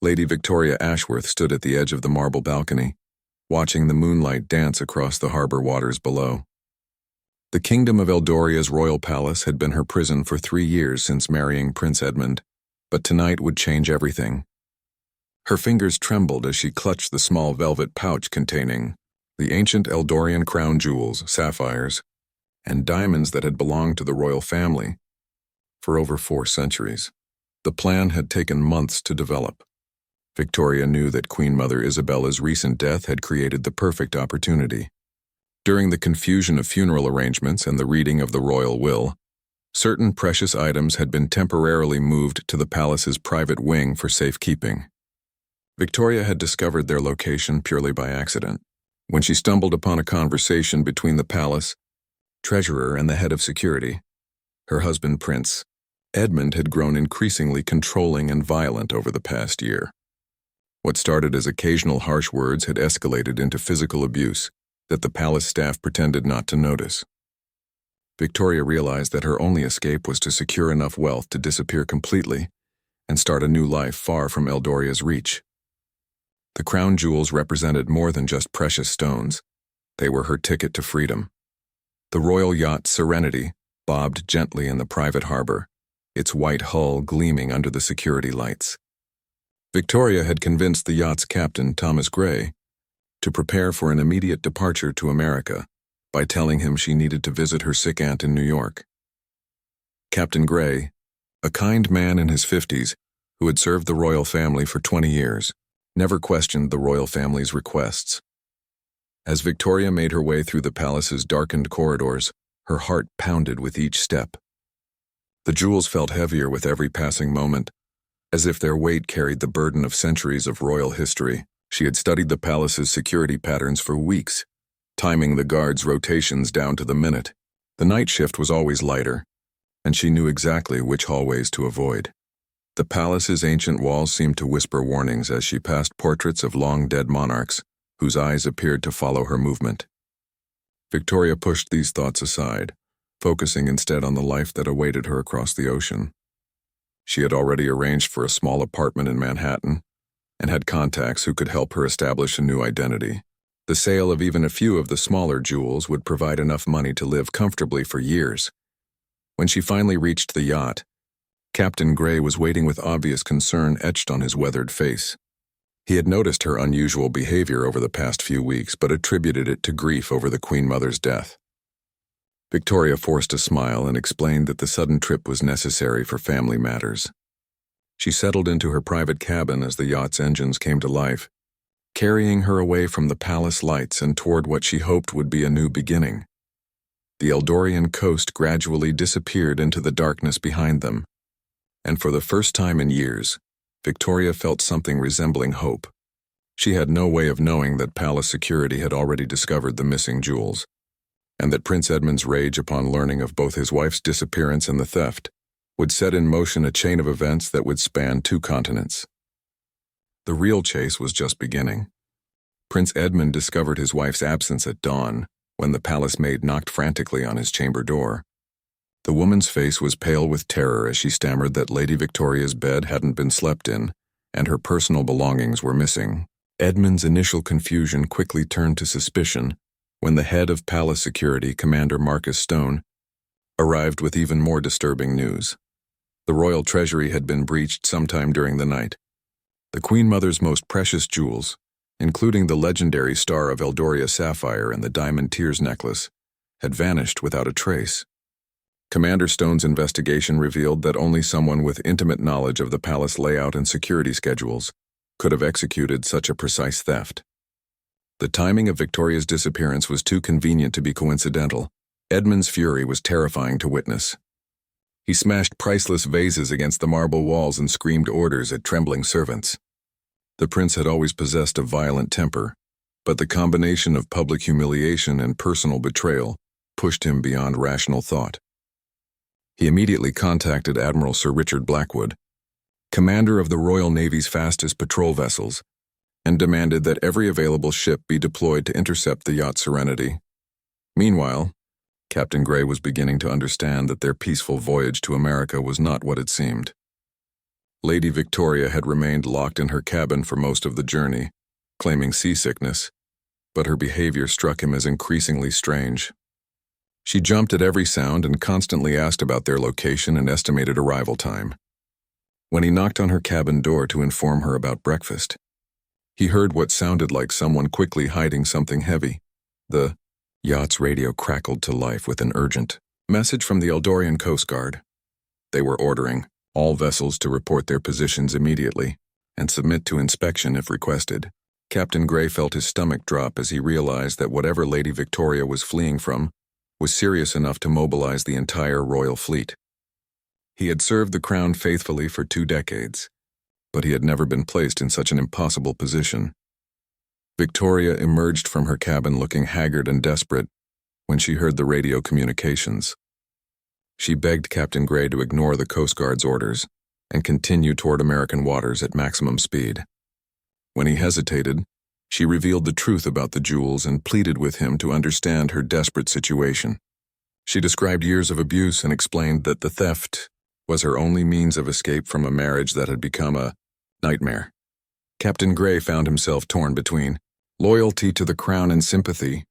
Lady Victoria Ashworth stood at the edge of the marble balcony, watching the moonlight dance across the harbor waters below. The kingdom of Eldoria's royal palace had been her prison for 3 years since marrying Prince Edmund, but tonight would change everything. Her fingers trembled as she clutched the small velvet pouch containing the ancient Eldorian crown jewels, sapphires, and diamonds that had belonged to the royal family for over 4 centuries. The plan had taken months to develop. Victoria knew that Queen Mother Isabella's recent death had created the perfect opportunity. During the confusion of funeral arrangements and the reading of the royal will, certain precious items had been temporarily moved to the palace's private wing for safekeeping. Victoria had discovered their location purely by accident, when she stumbled upon a conversation between the palace treasurer and the head of security. Her husband, Prince Edmund, had grown increasingly controlling and violent over the past year. What started as occasional harsh words had escalated into physical abuse that the palace staff pretended not to notice. Victoria realized that her only escape was to secure enough wealth to disappear completely and start a new life far from Eldoria's reach. The crown jewels represented more than just precious stones. They were her ticket to freedom. The royal yacht Serenity bobbed gently in the private harbor, its white hull gleaming under the security lights. Victoria had convinced the yacht's captain, Thomas Gray, to prepare for an immediate departure to America by telling him she needed to visit her sick aunt in New York. Captain Gray, a kind man in his 50s who had served the royal family for 20 years, never questioned the royal family's requests. As Victoria made her way through the palace's darkened corridors, her heart pounded with each step. The jewels felt heavier with every passing moment, as if their weight carried the burden of centuries of royal history. She had studied the palace's security patterns for weeks, timing the guards' rotations down to the minute. The night shift was always lighter, and she knew exactly which hallways to avoid. The palace's ancient walls seemed to whisper warnings as she passed portraits of long-dead monarchs, whose eyes appeared to follow her movement. Victoria pushed these thoughts aside, focusing instead on the life that awaited her across the ocean. She had already arranged for a small apartment in Manhattan and had contacts who could help her establish a new identity. The sale of even a few of the smaller jewels would provide enough money to live comfortably for years. When she finally reached the yacht, Captain Gray was waiting with obvious concern etched on his weathered face. He had noticed her unusual behavior over the past few weeks, but attributed it to grief over the Queen Mother's death. Victoria forced a smile and explained that the sudden trip was necessary for family matters. She settled into her private cabin as the yacht's engines came to life, carrying her away from the palace lights and toward what she hoped would be a new beginning. The Eldorian coast gradually disappeared into the darkness behind them, and for the first time in years, Victoria felt something resembling hope. She had no way of knowing that palace security had already discovered the missing jewels, and that Prince Edmund's rage upon learning of both his wife's disappearance and the theft would set in motion a chain of events that would span 2 continents. The real chase was just beginning. Prince Edmund discovered his wife's absence at dawn when the palace maid knocked frantically on his chamber door. The woman's face was pale with terror as she stammered that Lady Victoria's bed hadn't been slept in and her personal belongings were missing. Edmund's initial confusion quickly turned to suspicion when the head of palace security, Commander Marcus Stone, arrived with even more disturbing news. The royal treasury had been breached sometime during the night. The Queen Mother's most precious jewels, including the legendary Star of Eldoria sapphire and the diamond tears necklace, had vanished without a trace. Commander Stone's investigation revealed that only someone with intimate knowledge of the palace layout and security schedules could have executed such a precise theft. The timing of Victoria's disappearance was too convenient to be coincidental. Edmund's fury was terrifying to witness. He smashed priceless vases against the marble walls and screamed orders at trembling servants. The prince had always possessed a violent temper, but the combination of public humiliation and personal betrayal pushed him beyond rational thought. He immediately contacted Admiral Sir Richard Blackwood, commander of the Royal Navy's fastest patrol vessels, and demanded that every available ship be deployed to intercept the yacht Serenity. Meanwhile, Captain Gray was beginning to understand that their peaceful voyage to America was not what it seemed. Lady Victoria had remained locked in her cabin for most of the journey, claiming seasickness, but her behavior struck him as increasingly strange. She jumped at every sound and constantly asked about their location and estimated arrival time. When he knocked on her cabin door to inform her about breakfast, he heard what sounded like someone quickly hiding something heavy. The yacht's radio crackled to life with an urgent message from the Eldorian Coast Guard. They were ordering all vessels to report their positions immediately and submit to inspection if requested. Captain Gray felt his stomach drop as he realized that whatever Lady Victoria was fleeing from was serious enough to mobilize the entire royal fleet. He had served the crown faithfully for 2 decades, but he had never been placed in such an impossible position. Victoria emerged from her cabin looking haggard and desperate when she heard the radio communications. She begged Captain Gray to ignore the Coast Guard's orders and continue toward American waters at maximum speed. When he hesitated, she revealed the truth about the jewels and pleaded with him to understand her desperate situation. She described years of abuse and explained that the theft was her only means of escape from a marriage that had become a nightmare. Captain Gray found himself torn between loyalty to the crown and sympathy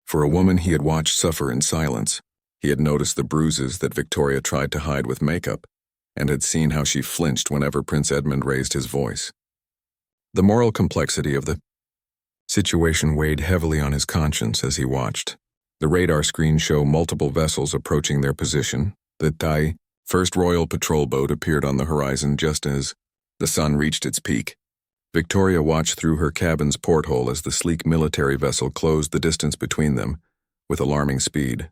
for a woman he had watched suffer in silence. He had noticed the bruises that Victoria tried to hide with makeup and had seen how she flinched whenever Prince Edmund raised his voice. The moral complexity of the situation weighed heavily on his conscience as he watched the radar screen show multiple vessels approaching their position. The Thai First Royal Patrol boat appeared on the horizon just as the sun reached its peak. Victoria watched through her cabin's porthole as the sleek military vessel closed the distance between them with alarming speed.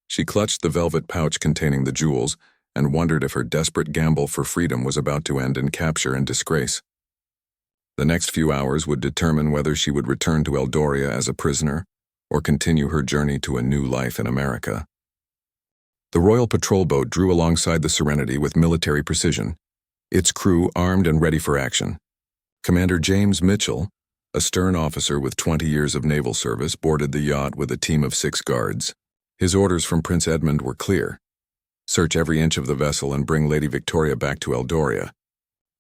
She clutched the velvet pouch containing the jewels and wondered if her desperate gamble for freedom was about to end in capture and disgrace. The next few hours would determine whether she would return to Eldoria as a prisoner or continue her journey to a new life in America. The Royal Patrol boat drew alongside the Serenity with military precision, its crew armed and ready for action. Commander James Mitchell, a stern officer with 20 years of naval service, boarded the yacht with a team of 6 guards. His orders from Prince Edmund were clear: search every inch of the vessel and bring Lady Victoria back to Eldoria,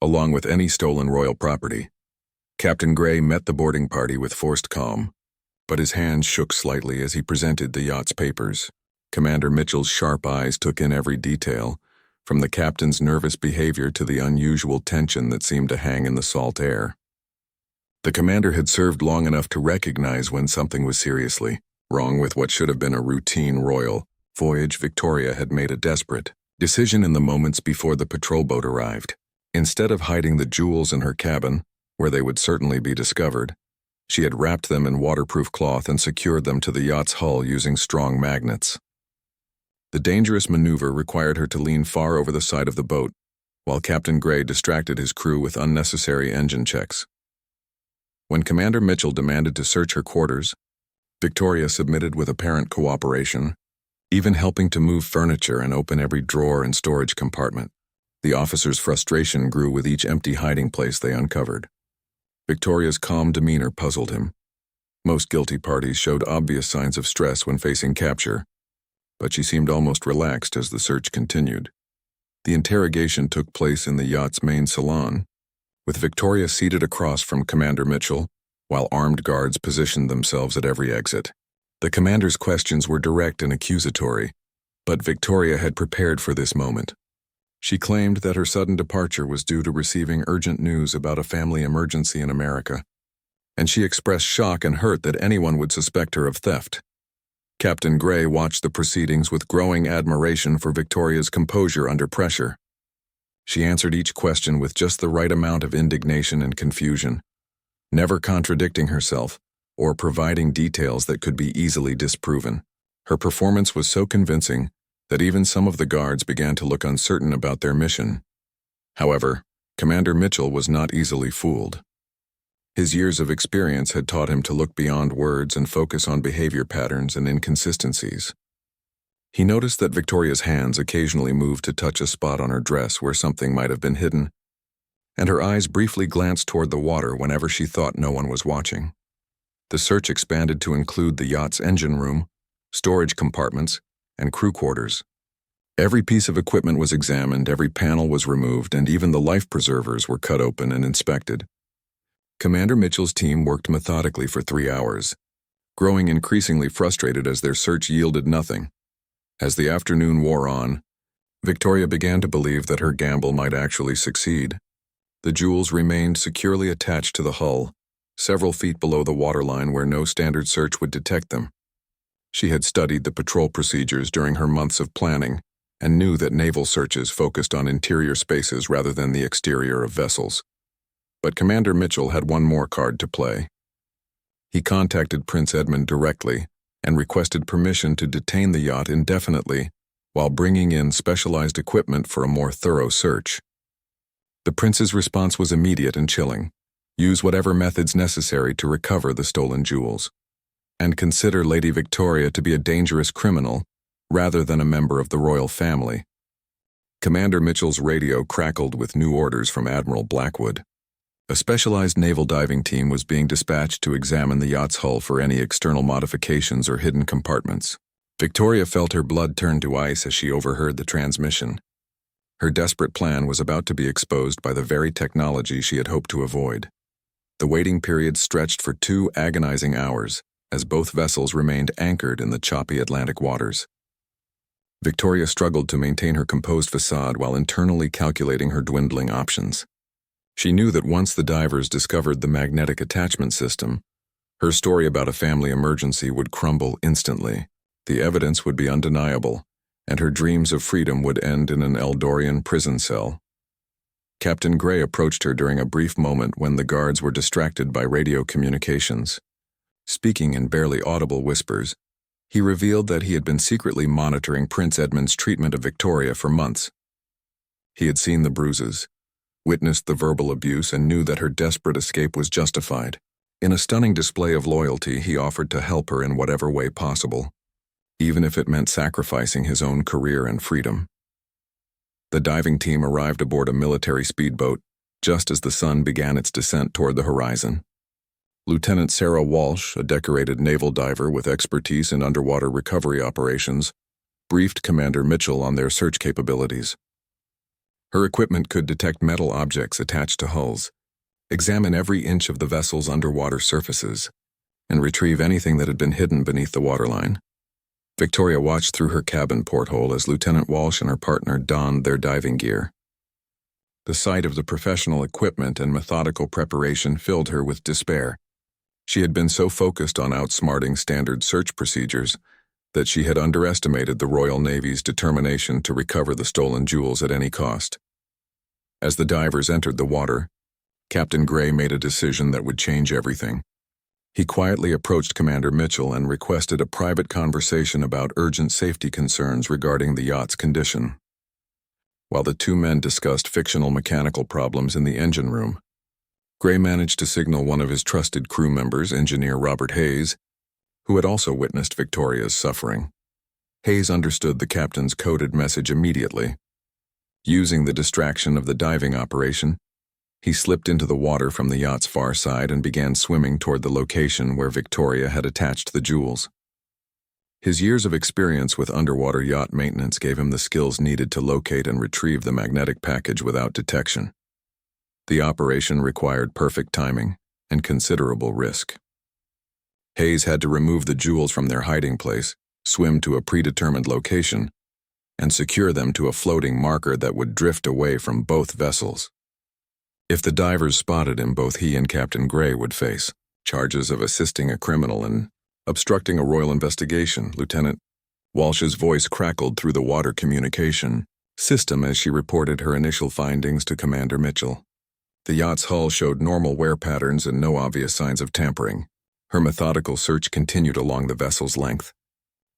along with any stolen royal property. Captain Gray met the boarding party with forced calm, but his hands shook slightly as he presented the yacht's papers. Commander Mitchell's sharp eyes took in every detail, from the captain's nervous behavior to the unusual tension that seemed to hang in the salt air. The commander had served long enough to recognize when something was seriously wrong with what should have been a routine royal voyage. Victoria had made a desperate decision in the moments before the patrol boat arrived. Instead of hiding the jewels in her cabin, where they would certainly be discovered, she had wrapped them in waterproof cloth and secured them to the yacht's hull using strong magnets. The dangerous maneuver required her to lean far over the side of the boat, while Captain Gray distracted his crew with unnecessary engine checks. When Commander Mitchell demanded to search her quarters, Victoria submitted with apparent cooperation, even helping to move furniture and open every drawer and storage compartment. The officer's frustration grew with each empty hiding place they uncovered. Victoria's calm demeanor puzzled him. Most guilty parties showed obvious signs of stress when facing capture, but she seemed almost relaxed as the search continued. The interrogation took place in the yacht's main salon, with Victoria seated across from Commander Mitchell, while armed guards positioned themselves at every exit. The commander's questions were direct and accusatory, but Victoria had prepared for this moment. She claimed that her sudden departure was due to receiving urgent news about a family emergency in America, and she expressed shock and hurt that anyone would suspect her of theft. Captain Gray watched the proceedings with growing admiration for Victoria's composure under pressure. She answered each question with just the right amount of indignation and confusion, never contradicting herself or providing details that could be easily disproven. Her performance was so convincing that even some of the guards began to look uncertain about their mission. However, Commander Mitchell was not easily fooled. His years of experience had taught him to look beyond words and focus on behavior patterns and inconsistencies. He noticed that Victoria's hands occasionally moved to touch a spot on her dress where something might have been hidden, and her eyes briefly glanced toward the water whenever she thought no one was watching. The search expanded to include the yacht's engine room, storage compartments, and crew quarters. Every piece of equipment was examined, every panel was removed, and even the life preservers were cut open and inspected. Commander Mitchell's team worked methodically for 3 hours, growing increasingly frustrated as their search yielded nothing. As the afternoon wore on, Victoria began to believe that her gamble might actually succeed. The jewels remained securely attached to the hull, several feet below the waterline where no standard search would detect them. She had studied the patrol procedures during her months of planning and knew that naval searches focused on interior spaces rather than the exterior of vessels. But Commander Mitchell had one more card to play. He contacted Prince Edmund directly and requested permission to detain the yacht indefinitely while bringing in specialized equipment for a more thorough search. The prince's response was immediate and chilling. Use whatever methods necessary to recover the stolen jewels, and consider Lady Victoria to be a dangerous criminal rather than a member of the royal family. Commander Mitchell's radio crackled with new orders from Admiral Blackwood. A specialized naval diving team was being dispatched to examine the yacht's hull for any external modifications or hidden compartments. Victoria felt her blood turn to ice as she overheard the transmission. Her desperate plan was about to be exposed by the very technology she had hoped to avoid. The waiting period stretched for 2 agonizing hours, as both vessels remained anchored in the choppy Atlantic waters. Victoria struggled to maintain her composed facade while internally calculating her dwindling options. She knew that once the divers discovered the magnetic attachment system, her story about a family emergency would crumble instantly. The evidence would be undeniable, and her dreams of freedom would end in an Eldorian prison cell. Captain Gray approached her during a brief moment when the guards were distracted by radio communications. Speaking in barely audible whispers, he revealed that he had been secretly monitoring Prince Edmund's treatment of Victoria for months. He had seen the bruises, witnessed the verbal abuse, and knew that her desperate escape was justified. In a stunning display of loyalty, he offered to help her in whatever way possible, even if it meant sacrificing his own career and freedom. The diving team arrived aboard a military speedboat just as the sun began its descent toward the horizon. Lieutenant Sarah Walsh, a decorated naval diver with expertise in underwater recovery operations, briefed Commander Mitchell on their search capabilities. Her equipment could detect metal objects attached to hulls, examine every inch of the vessel's underwater surfaces, and retrieve anything that had been hidden beneath the waterline. Victoria watched through her cabin porthole as Lieutenant Walsh and her partner donned their diving gear. The sight of the professional equipment and methodical preparation filled her with despair. She had been so focused on outsmarting standard search procedures that she had underestimated the Royal Navy's determination to recover the stolen jewels at any cost. As the divers entered the water, Captain Gray made a decision that would change everything. He quietly approached Commander Mitchell and requested a private conversation about urgent safety concerns regarding the yacht's condition. While the 2 men discussed fictional mechanical problems in the engine room, Gray managed to signal one of his trusted crew members, Engineer Robert Hayes, who had also witnessed Victoria's suffering. Hayes understood the captain's coded message immediately. Using the distraction of the diving operation, he slipped into the water from the yacht's far side and began swimming toward the location where Victoria had attached the jewels. His years of experience with underwater yacht maintenance gave him the skills needed to locate and retrieve the magnetic package without detection. The operation required perfect timing and considerable risk. Hayes had to remove the jewels from their hiding place, swim to a predetermined location, and secure them to a floating marker that would drift away from both vessels. If the divers spotted him, both he and Captain Gray would face charges of assisting a criminal and obstructing a royal investigation. Lieutenant Walsh's voice crackled through the water communication system as she reported her initial findings to Commander Mitchell. The yacht's hull showed normal wear patterns and no obvious signs of tampering. Her methodical search continued along the vessel's length,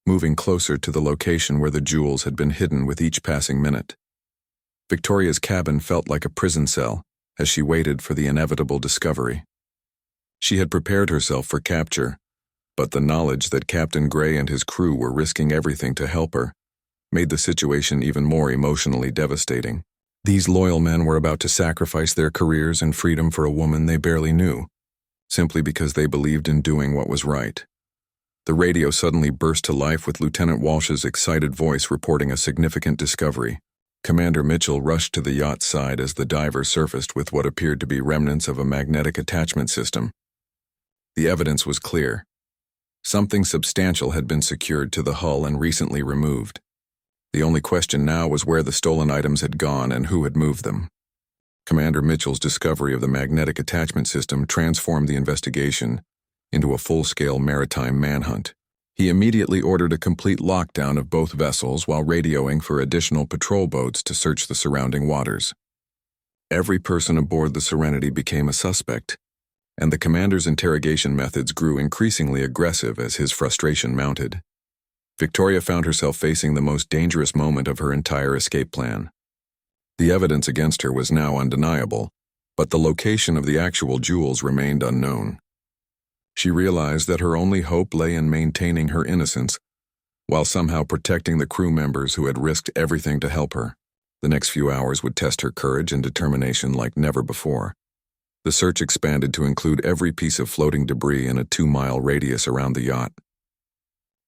moving closer to the location where the jewels had been hidden with each passing minute. Victoria's cabin felt like a prison cell as she waited for the inevitable discovery. She had prepared herself for capture, but the knowledge that Captain Gray and his crew were risking everything to help her made the situation even more emotionally devastating. These loyal men were about to sacrifice their careers and freedom for a woman they barely knew, simply because they believed in doing what was right. The radio suddenly burst to life with Lieutenant Walsh's excited voice reporting a significant discovery. Commander Mitchell rushed to the yacht's side as the diver surfaced with what appeared to be remnants of a magnetic attachment system. The evidence was clear. Something substantial had been secured to the hull and recently removed. The only question now was where the stolen items had gone and who had moved them. Commander Mitchell's discovery of the magnetic attachment system transformed the investigation into a full-scale maritime manhunt. He immediately ordered a complete lockdown of both vessels while radioing for additional patrol boats to search the surrounding waters. Every person aboard the Serenity became a suspect, and the commander's interrogation methods grew increasingly aggressive as his frustration mounted. Victoria found herself facing the most dangerous moment of her entire escape plan. The evidence against her was now undeniable, but the location of the actual jewels remained unknown. She realized that her only hope lay in maintaining her innocence, while somehow protecting the crew members who had risked everything to help her. The next few hours would test her courage and determination like never before. The search expanded to include every piece of floating debris in a 2-mile radius around the yacht.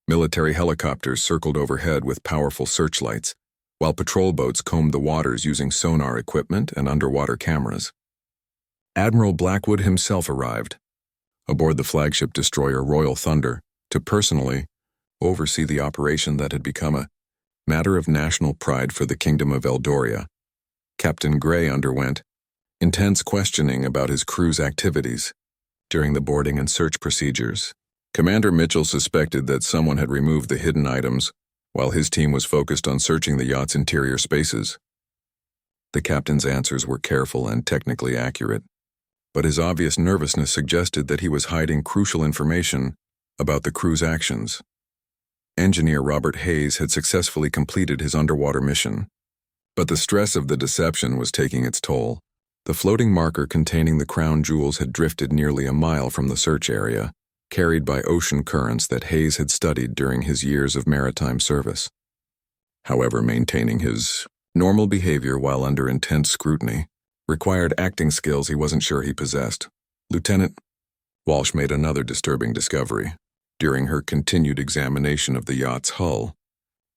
Military helicopters circled overhead with powerful searchlights, while patrol boats combed the waters using sonar equipment and underwater cameras. Admiral Blackwood himself arrived, aboard the flagship destroyer Royal Thunder, to personally oversee the operation that had become a matter of national pride for the Kingdom of Eldoria. Captain Gray underwent intense questioning about his crew's activities during the boarding and search procedures. Commander Mitchell suspected that someone had removed the hidden items while his team was focused on searching the yacht's interior spaces. The captain's answers were careful and technically accurate, but his obvious nervousness suggested that he was hiding crucial information about the crew's actions. Engineer Robert Hayes had successfully completed his underwater mission, but the stress of the deception was taking its toll. The floating marker containing the crown jewels had drifted nearly a mile from the search area, carried by ocean currents that Hayes had studied during his years of maritime service. However, maintaining his normal behavior while under intense scrutiny required acting skills he wasn't sure he possessed. Lieutenant Walsh made another disturbing discovery. During her continued examination of the yacht's hull,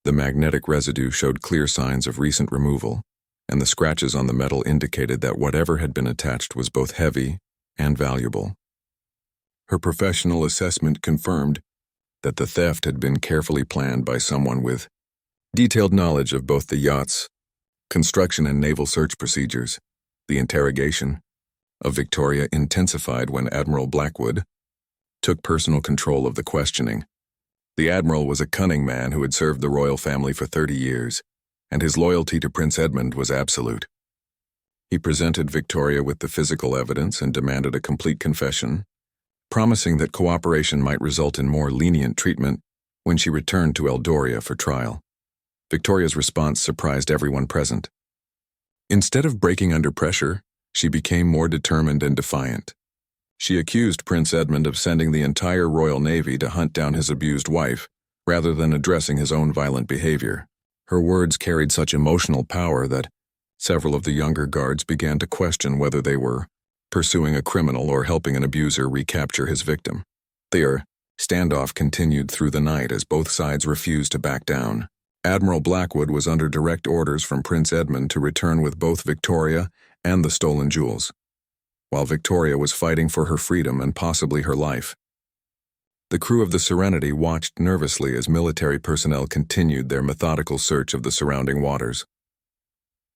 the magnetic residue showed clear signs of recent removal, and the scratches on the metal indicated that whatever had been attached was both heavy and valuable. Her professional assessment confirmed that the theft had been carefully planned by someone with detailed knowledge of both the yacht's construction and naval search procedures. The interrogation of Victoria intensified when Admiral Blackwood took personal control of the questioning. The Admiral was a cunning man who had served the royal family for 30 years, and his loyalty to Prince Edmund was absolute. He presented Victoria with the physical evidence and demanded a complete confession, promising that cooperation might result in more lenient treatment when she returned to Eldoria for trial. Victoria's response surprised everyone present. Instead of breaking under pressure, she became more determined and defiant. She accused Prince Edmund of sending the entire Royal Navy to hunt down his abused wife, rather than addressing his own violent behavior. Her words carried such emotional power that several of the younger guards began to question whether they were pursuing a criminal or helping an abuser recapture his victim. Their standoff continued through the night as both sides refused to back down. Admiral Blackwood was under direct orders from Prince Edmund to return with both Victoria and the stolen jewels, while Victoria was fighting for her freedom and possibly her life. The crew of the Serenity watched nervously as military personnel continued their methodical search of the surrounding waters.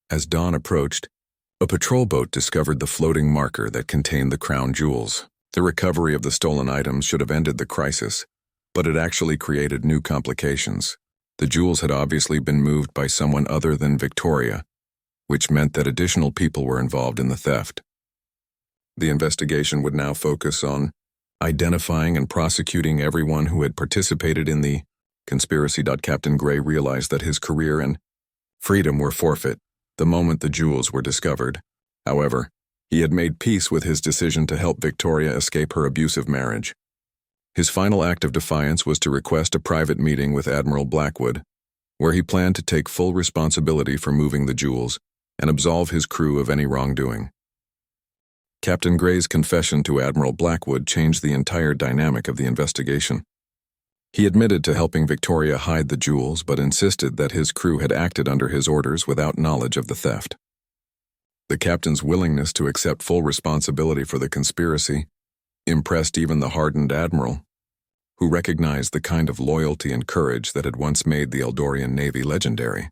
As dawn approached, a patrol boat discovered the floating marker that contained the crown jewels. The recovery of the stolen items should have ended the crisis, but it actually created new complications. The jewels had obviously been moved by someone other than Victoria, which meant that additional people were involved in the theft. The investigation would now focus on identifying and prosecuting everyone who had participated in the conspiracy. Captain Gray realized that his career and freedom were forfeit the moment the jewels were discovered. However, he had made peace with his decision to help Victoria escape her abusive marriage. His final act of defiance was to request a private meeting with Admiral Blackwood, where he planned to take full responsibility for moving the jewels and absolve his crew of any wrongdoing. Captain Gray's confession to Admiral Blackwood changed the entire dynamic of the investigation. He admitted to helping Victoria hide the jewels but insisted that his crew had acted under his orders without knowledge of the theft. The captain's willingness to accept full responsibility for the conspiracy impressed even the hardened admiral, who recognized the kind of loyalty and courage that had once made the Eldorian Navy legendary.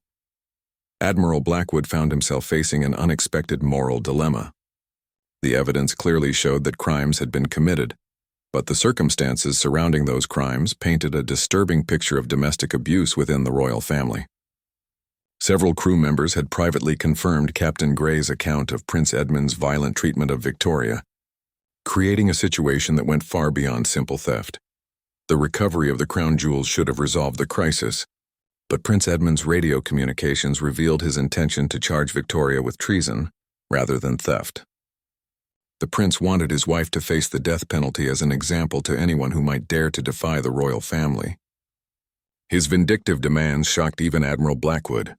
Admiral Blackwood found himself facing an unexpected moral dilemma. The evidence clearly showed that crimes had been committed, but the circumstances surrounding those crimes painted a disturbing picture of domestic abuse within the royal family. Several crew members had privately confirmed Captain Gray's account of Prince Edmund's violent treatment of Victoria, creating a situation that went far beyond simple theft. The recovery of the crown jewels should have resolved the crisis, but Prince Edmund's radio communications revealed his intention to charge Victoria with treason rather than theft. The prince wanted his wife to face the death penalty as an example to anyone who might dare to defy the royal family. His vindictive demands shocked even Admiral Blackwood,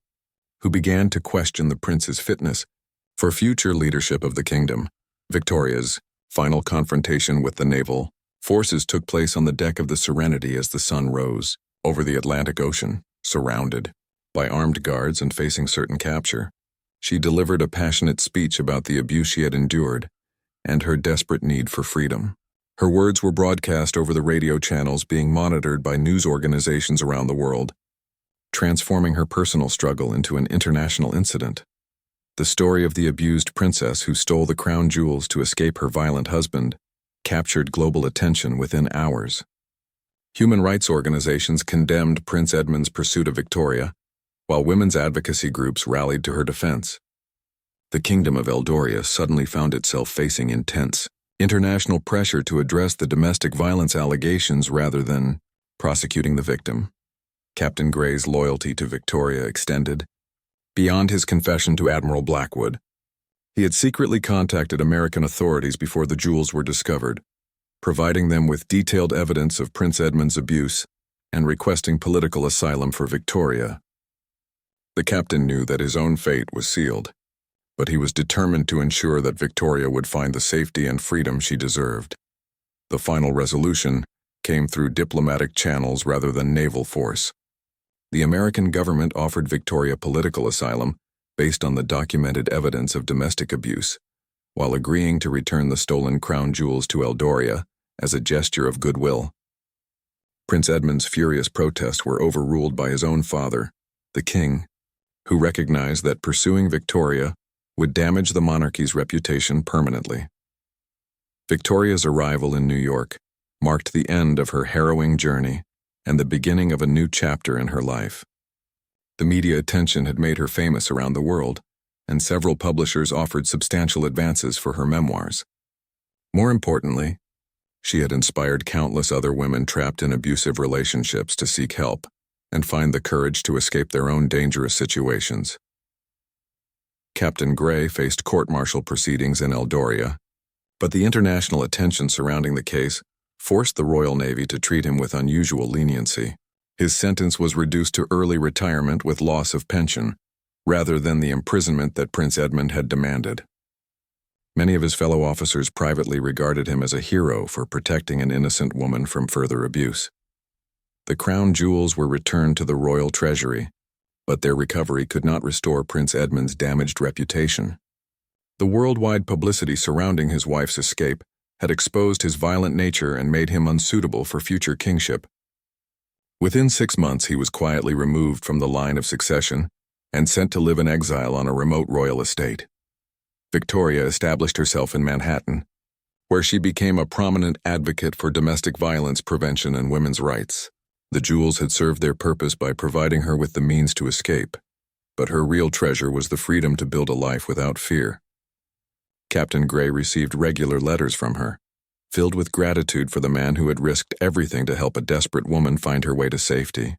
who began to question the prince's fitness for future leadership of the kingdom. Victoria's final confrontation with the naval forces took place on the deck of the Serenity as the sun rose over the Atlantic Ocean. Surrounded by armed guards and facing certain capture, she delivered a passionate speech about the abuse she had endured and her desperate need for freedom. Her words were broadcast over the radio channels being monitored by news organizations around the world, transforming her personal struggle into an international incident. The story of the abused princess who stole the crown jewels to escape her violent husband captured global attention within hours. Human rights organizations condemned Prince Edmund's pursuit of Victoria, while women's advocacy groups rallied to her defense. The Kingdom of Eldoria suddenly found itself facing intense international pressure to address the domestic violence allegations rather than prosecuting the victim. Captain Gray's loyalty to Victoria extended beyond his confession to Admiral Blackwood. He had secretly contacted American authorities before the jewels were discovered, providing them with detailed evidence of Prince Edmund's abuse and requesting political asylum for Victoria. The captain knew that his own fate was sealed, but he was determined to ensure that Victoria would find the safety and freedom she deserved. The final resolution came through diplomatic channels rather than naval force. The American government offered Victoria political asylum based on the documented evidence of domestic abuse, while agreeing to return the stolen crown jewels to Eldoria as a gesture of goodwill. Prince Edmund's furious protests were overruled by his own father, the king, who recognized that pursuing Victoria would damage the monarchy's reputation permanently. Victoria's arrival in New York marked the end of her harrowing journey and the beginning of a new chapter in her life. The media attention had made her famous around the world, and several publishers offered substantial advances for her memoirs. More importantly, she had inspired countless other women trapped in abusive relationships to seek help and find the courage to escape their own dangerous situations. Captain Gray faced court-martial proceedings in Eldoria, but the international attention surrounding the case forced the Royal Navy to treat him with unusual leniency. His sentence was reduced to early retirement with loss of pension, rather than the imprisonment that Prince Edmund had demanded. Many of his fellow officers privately regarded him as a hero for protecting an innocent woman from further abuse. The crown jewels were returned to the royal treasury, but their recovery could not restore Prince Edmund's damaged reputation. The worldwide publicity surrounding his wife's escape had exposed his violent nature and made him unsuitable for future kingship. Within 6 months, he was quietly removed from the line of succession and sent to live in exile on a remote royal estate. Victoria established herself in Manhattan, where she became a prominent advocate for domestic violence prevention and women's rights. The jewels had served their purpose by providing her with the means to escape, but her real treasure was the freedom to build a life without fear. Captain Gray received regular letters from her, filled with gratitude for the man who had risked everything to help a desperate woman find her way to safety.